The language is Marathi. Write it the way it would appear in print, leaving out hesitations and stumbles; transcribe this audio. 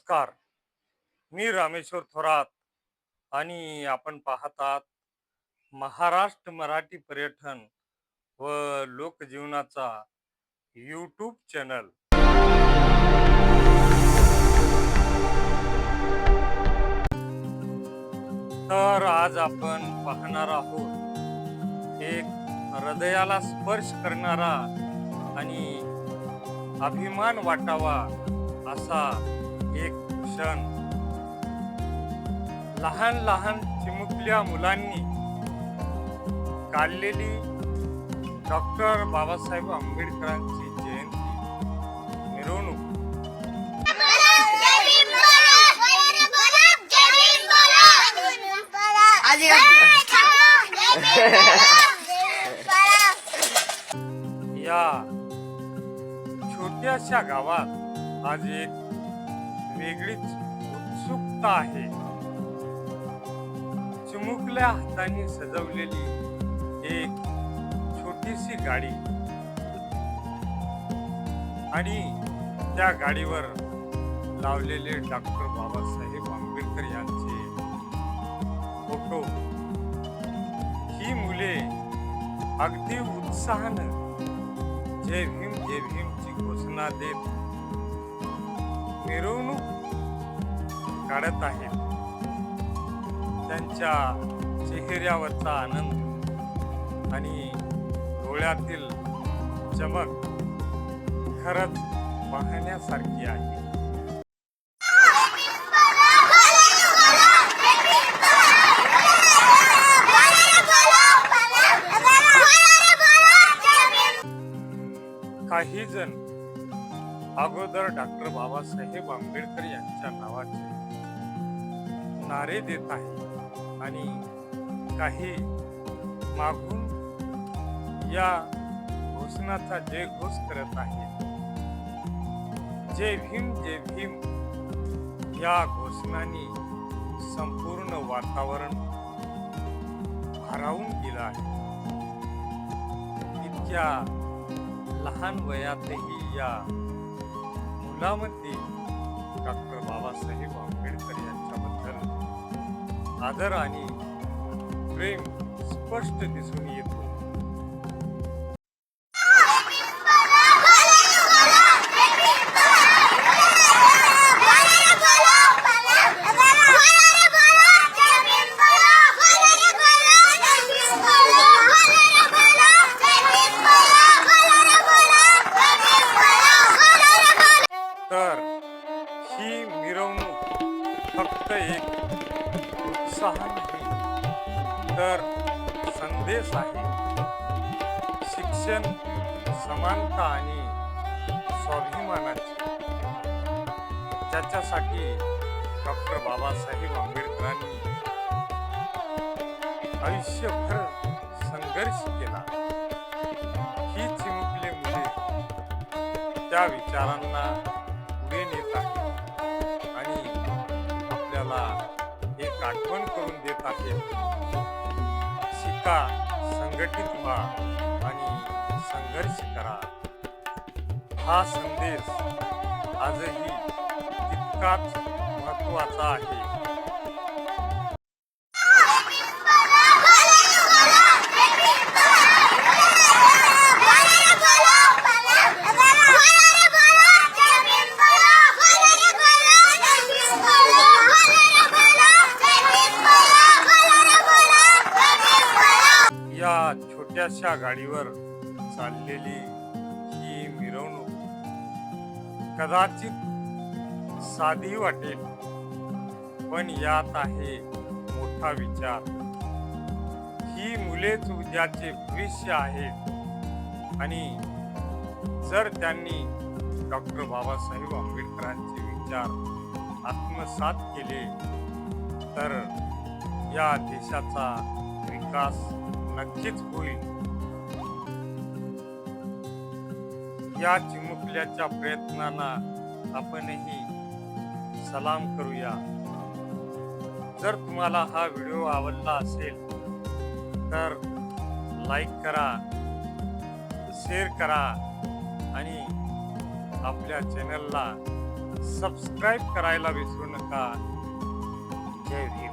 नमस्कार. मी रामेश्वर थोरात आणि आपण पाहतात महाराष्ट्र मराठी पर्यटन व लोकजीवनाचा यूट्यूब चॅनल. तर आज आपण पाहणार आहोत एक हृदयाला स्पर्श करणारा आणि अभिमान वाटावा असा एक क्षण. लहान लहान चिमुकल्या मुलांनी काढलेली डॉक्टर बाबासाहेब आंबेडकरांची जयंती मिरवणूक. या छोट्याशा गावात आज एक वेगळीच उत्सुकता आहे. चिमुकल्या हातांनी सजवलेली एक छोटीशी गाडी आणि त्या गाडीवर लावलेले डॉक्टर बाबासाहेब आंबेडकर यांचे फोटो. ही मुले अगदी उत्साहानं जय भीम जय भीमची घोषणा देत मिरवणूक काढत आहेत. त्यांच्या चेहऱ्यावरचा आनंद आणि डोळ्यातील चमक खरंच पाहण्यासारखी आहे. काही जण अगोदर डॉक्टर बाबासाहेब आंबेडकर यांच्या नावाचे नारे देत आहेत आणि काही मागून या घोषणाचा जयघोष करत आहेत. जय भीम जय भीम या घोषणांनी संपूर्ण वातावरण भारावून गेलं आहे. इतक्या लहान वयातही या मुलामध्ये डॉक्टर बाबासाहेब आंबेडकर यांच्याबद्दल आदर आणि प्रेम स्पष्ट दिसून येतो. तर ही मिरवणूक फक्त एक उत्साह नाही तर संदेश आहे. शिक्षण, समानता आणि स्वाभिमानाची, ज्याच्यासाठी डॉक्टर बाबासाहेब आंबेडकरांनी आयुष्यभर संघर्ष केला. ही चिमुकले मुले त्या विचारांना पुढे नेत आहेत आणि आपल्याला एक आठवण करून देत आहेत. शिका, संघटित व्हा आणि संघर्ष करा. हा संदेश आजही तितकाच महत्त्वाचा आहे. या छोट्याशा गाडीवर चाललेली ही मिरवणूक कदाचित साधी वाटेल, पण यात आहे मोठा विचार. ही मुलेच उद्याचे भविष्य आहेत आणि जर त्यांनी डॉक्टर बाबासाहेब आंबेडकरांचे विचार आत्मसात केले तर या देशाचा विकास नक्कीच होईल. या चिमुकल्याच्या प्रयत्नांना आपणही सलाम करूया. जर तुम्हाला हा व्हिडिओ आवडला असेल तर लाईक करा, शेअर करा आणि आपल्या चॅनलला सबस्क्राईब करायला विसरू नका. जय भीम.